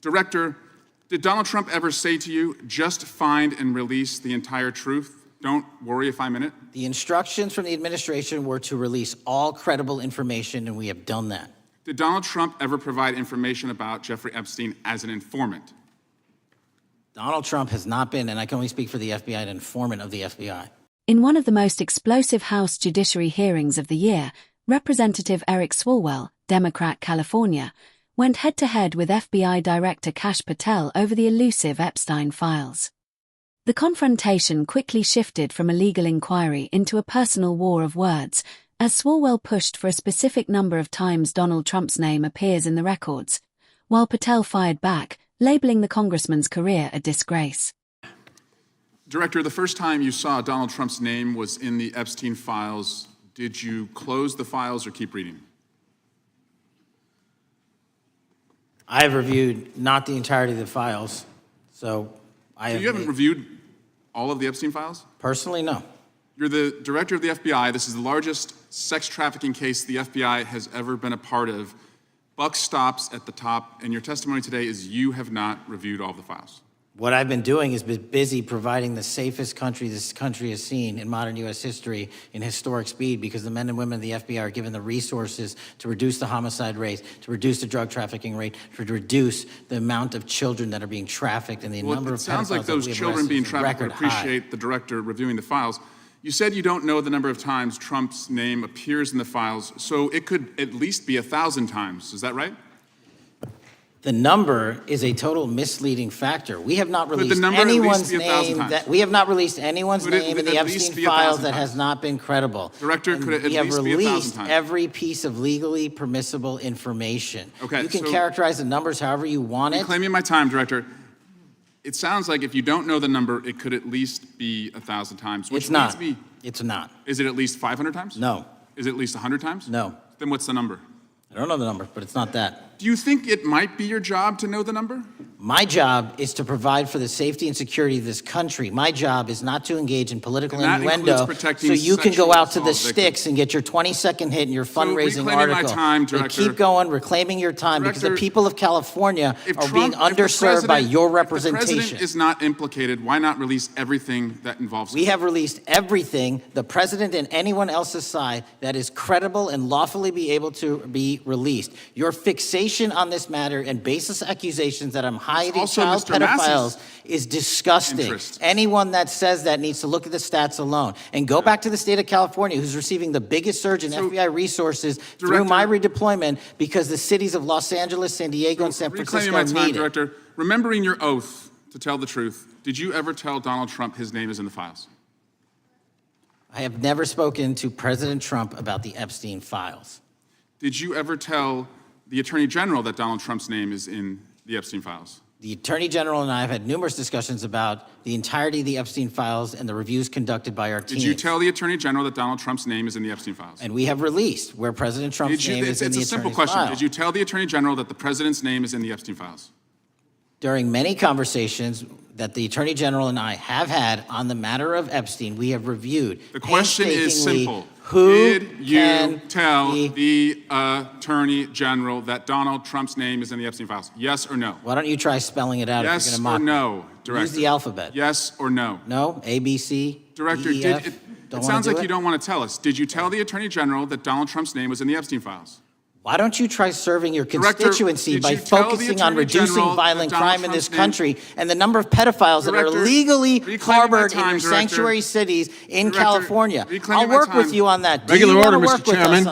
Director, did Donald Trump ever say to you, just find and release the entire truth? Don't worry if I'm in it. The instructions from the administration were to release all credible information, and we have done that. Did Donald Trump ever provide information about Jeffrey Epstein as an informant? Donald Trump has not been, and I can only speak for the FBI, an informant of the FBI. In one of the most explosive House Judiciary hearings of the year, Representative Eric Swalwell, Democrat, California, went head-to-head with FBI Director Kash Patel over the elusive Epstein files. The confrontation quickly shifted from a legal inquiry into a personal war of words, as Swalwell pushed for a specific number of times Donald Trump's name appears in the records, while Patel fired back, labeling the congressman's career a disgrace. Director, the first time you saw Donald Trump's name was in the Epstein files. Did you close the files or keep reading? I have reviewed not the entirety of the files, so you haven't reviewed all of the Epstein files? Personally, no. You're the director of the FBI. This is the largest sex trafficking case the FBI has ever been a part of. Buck stops at the top, and your testimony today is you have not reviewed all of the files. What I've been doing is been busy providing the safest country this country has seen in modern U.S. history in historic speed, because the men and women of the FBI are given the resources to reduce the homicide rate, to reduce the drug trafficking rate, to reduce the amount of children that are being trafficked and the number of pedophiles. It sounds like those children being trafficked would appreciate the director reviewing the files. You said you don't know the number of times Trump's name appears in the files, so it could at least be 1,000 times. Is that right? The number is a total misleading factor. We have not released anyone's name in the Epstein files that has not been credible. Director, could it at least be 1,000 times? We have released every piece of legally permissible information. Okay, you can characterize the numbers however you want it. Reclaiming my time, Director. It sounds like if you don't know the number, it could at least be 1,000 times. It's not. It's not. Is it at least 500 times? No. Is it at least 100 times? No. Then what's the number? I don't know the number, but it's not that. Do you think it might be your job to know the number? My job is to provide for the safety and security of this country. My job is not to engage in political innuendo so you can go out to the sticks and get your 20-second hit in your fundraising article. Time, Director. Keep going, reclaiming your time, because the people of California are being underserved by your representation. If the president is not implicated, why not release everything that involves him? We have released everything, the president and anyone else's side, that is credible and lawfully be able to be released. Your fixation on this matter and baseless accusations that I'm hiding child pedophiles is disgusting. Anyone that says that needs to look at the stats alone and go back to the state of California, who's receiving the biggest surge in FBI resources through my redeployment, because the cities of Los Angeles, San Diego, and San Francisco need it. Director, remembering your oath to tell the truth, did you ever tell Donald Trump his name is in the files? I have never spoken to President Trump about the Epstein files. Did you ever tell the Attorney General that Donald Trump's name is in the Epstein files? The Attorney General and I have had numerous discussions about the entirety of the Epstein files and the reviews conducted by our team. Did you tell the Attorney General that Donald Trump's name is in the Epstein files? And we have released where President Trump's name is in the Attorney's file. It's a simple question. Did you tell the Attorney General that the President's name is in the Epstein files? During many conversations that the Attorney General and I have had on the matter of Epstein, we have reviewed. The question is simple. Who did you tell the Attorney General that Donald Trump's name is in theEpstein files? Yes or no? Why don't you try spelling it out? Yes if you're gonna mock or no, Director? Use the alphabet. Yes or no? No? A, B, C, Director, D, E, F? it sounds like you don't want to tell us. Did you tell the Attorney General that Donald Trump's name was in the Epstein files? Why don't you try serving your constituency by focusing on reducing violent crime in this country and the number of pedophiles that are illegally harbored in your sanctuary cities in California? I'll work with you on that. Regular order, Mr. Chairman.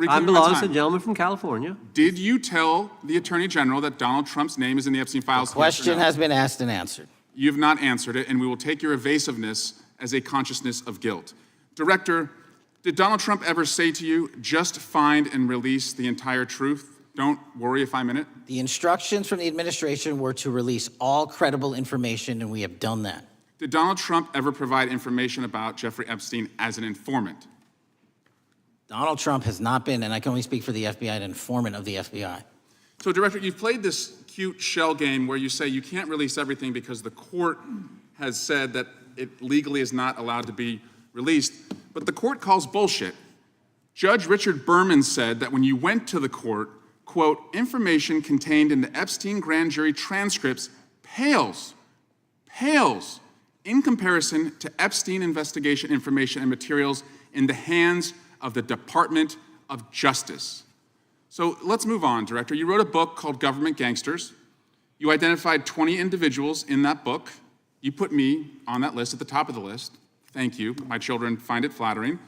I'm the gentleman from California. Did you tell the Attorney General that Donald Trump's name is in the Epstein files? The question has been asked and answered. You have not answered it, and we will take your evasiveness as a consciousness of guilt. Director, did Donald Trump ever say to you, just find and release the entire truth? Don't worry if I'm in it. The instructions from the administration were to release all credible information, and we have done that. Did Donald Trump ever provide information about Jeffrey Epstein as an informant? Donald Trump has not been, and I can only speak for the FBI, an informant of the FBI. So, Director, you've played this cute shell game where you say you can't release everything because the court has said that it legally is not allowed to be released, but the court calls bullshit. Judge Richard Berman said that when you went to the court, quote, information contained in the Epstein grand jury transcripts pales in comparison to Epstein investigation information and materials in the hands of the Department of Justice. So let's move on, Director. You wrote a book called Government Gangsters. You identified 20 individuals in that book. You put me on that list, at the top of the list. Thank you. My children find it flattering.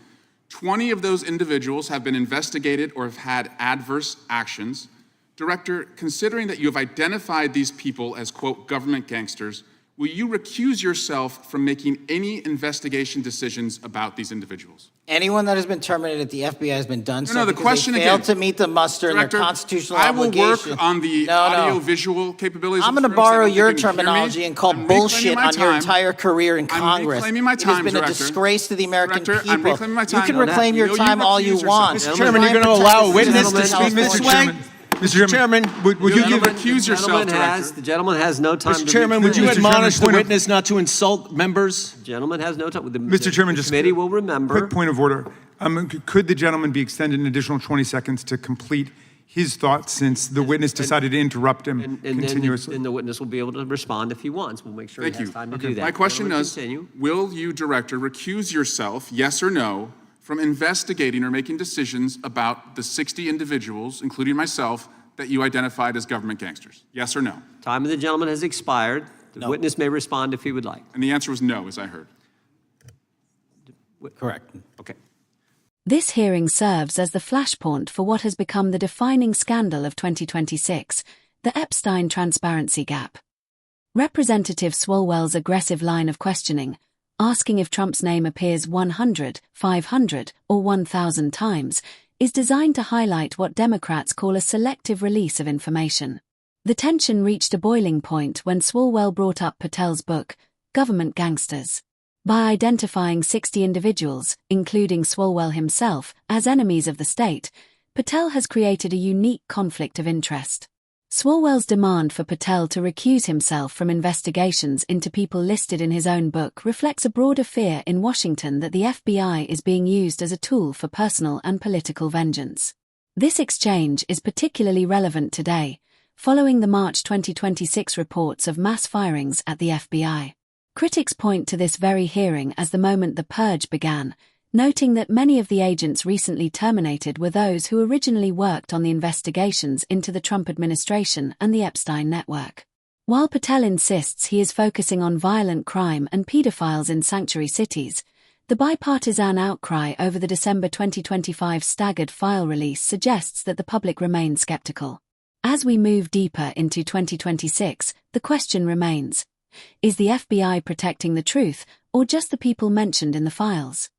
20 of those individuals have been investigated or have had adverse actions. Director, considering that you have identified these people as, quote, government gangsters, will you recuse yourself from making any investigation decisions about these individuals? Anyone that has been terminated at the FBI has been done so the because question they failed again, to meet the muster in their Director, constitutional I will obligation. work on the audio-visual capabilities. I'm going to borrow your terminology and call bullshit on your entire career in Congress. I'm reclaiming my time, It has been Director. a disgrace to the American Director, I'm people. reclaiming my time. You can reclaim your time all you want. Mr. Chairman, you're going to allow a witness to speak this way? Mr. Chairman, would you give... Recuse yourself, Director. The gentleman has no time Mr. to... Chairman, would you admonish the witness not to insult members? The gentleman has no time. Mr. Chairman, the just committee will remember. Quick point of order. Could the gentleman be extended an additional 20 seconds to complete his thoughts, since the witness decided to interrupt him continuously? And the witness will be able to respond if he wants. We'll make sure he has time to do that. My question is, continue. will you, Director, recuse yourself, yes or no, from investigating or making decisions about the 60 individuals, including myself, that you identified as government gangsters? Yes or no? Time of the gentleman has expired. The witness may respond if he would like. And the answer was no, as I heard. Correct. Okay. This hearing serves as the flashpoint for what has become the defining scandal of 2026, the Epstein transparency gap. Representative Swalwell's aggressive line of questioning, asking if Trump's name appears 100, 500, or 1,000 times, is designed to highlight what Democrats call a selective release of information. The tension reached a boiling point when Swalwell brought up Patel's book, Government Gangsters. By identifying 60 individuals, including Swalwell himself, as enemies of the state, Patel has created a unique conflict of interest. Swalwell's demand for Patel to recuse himself from investigations into people listed in his own book reflects a broader fear in Washington that the FBI is being used as a tool for personal and political vengeance. This exchange is particularly relevant today, following the March 2026 reports of mass firings at the FBI. Critics point to this very hearing as the moment the purge began, noting that many of the agents recently terminated were those who originally worked on the investigations into the Trump administration and the Epstein network. While Patel insists he is focusing on violent crime and pedophiles in sanctuary cities, the bipartisan outcry over the December 2025 staggered file release suggests that the public remains skeptical. As we move deeper into 2026, the question remains: is the FBI protecting the truth, or just the people mentioned in the files?